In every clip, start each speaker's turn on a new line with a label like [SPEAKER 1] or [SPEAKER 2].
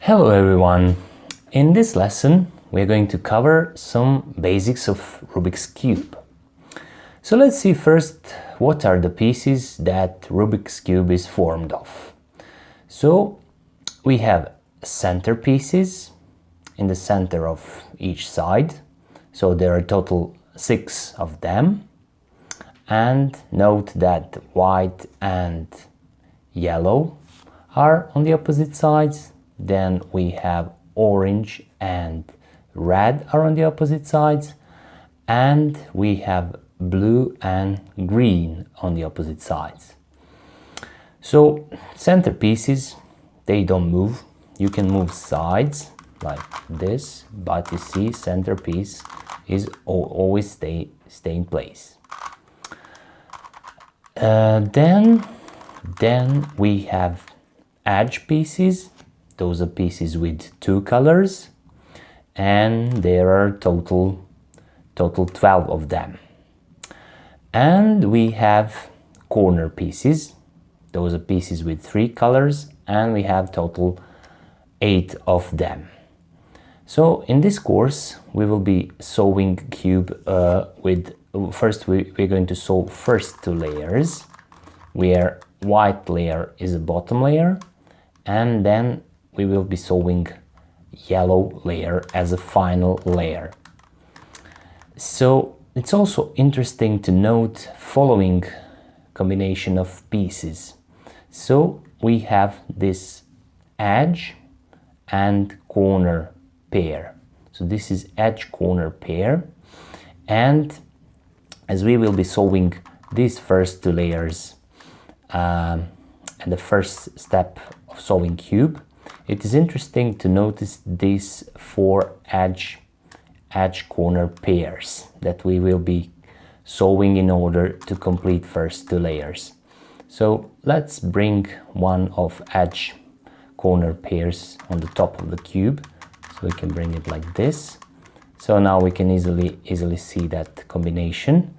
[SPEAKER 1] Hello everyone! In this lesson we're going to cover some basics of Rubik's Cube. So let's see first what are the pieces that Rubik's Cube is formed of. So we have center pieces in the center of each side. So there are total 6 of them. And note that white and yellow are on the opposite sides. Then we have orange and red are on the opposite sides, and we have blue and green on the opposite sides. So center pieces, they don't move. You can move sides like this, but you see centerpiece is always stay in place. Then we have edge pieces. Those are pieces with 2 colors, and there are total 12 of them. And we have corner pieces. Those are pieces with 3 colors, and we have total 8 of them. So in this course we will be solving cube first we're going to solve first 2 layers, where white layer is a bottom layer, and then we will be solving yellow layer as a final layer. So it's also interesting to note following combination of pieces. So we have this edge and corner pair. So this is edge corner pair, and as we will be solving these first 2 layers and the first step of solving cube, it is interesting to notice these 4 edge corner pairs that we will be solving in order to complete first 2 layers. So let's bring one of edge corner pairs on the top of the cube. So we can bring it like this. So now we can easily see that combination.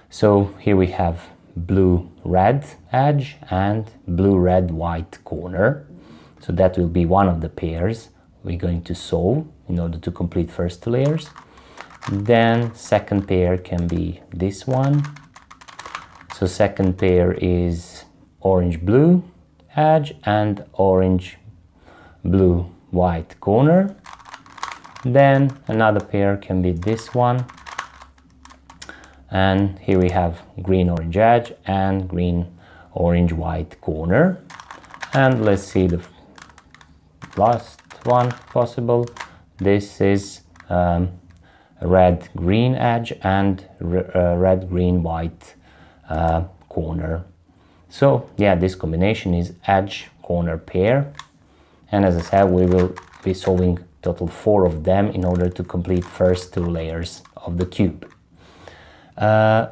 [SPEAKER 1] So here we have blue red edge and blue red white corner. So that will be one of the pairs we're going to solve in order to complete first 2 layers. Then second pair can be this one. So second pair is orange blue edge and orange blue white corner. Then another pair can be this one, and here we have green orange edge and green orange white corner. And let's see the last one possible. This is red green edge and red green white corner. So yeah, this combination is edge corner pair, and as I said, we will be solving total 4 of them in order to complete first 2 layers of the cube.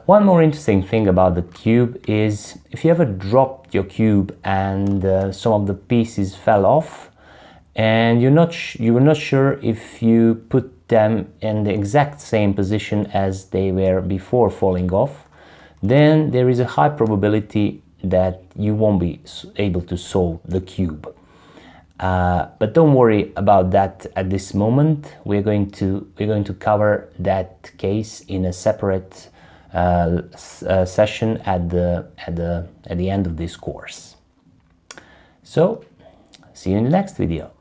[SPEAKER 1] One more interesting thing about the cube is if you ever dropped your cube and some of the pieces fell off, and you were not sure if you put them in the exact same position as they were before falling off, then there is a high probability that you won't be able to solve the cube. But don't worry about that at this moment. We're going to cover that case in a separate session at the end of this course. So see you in the next video.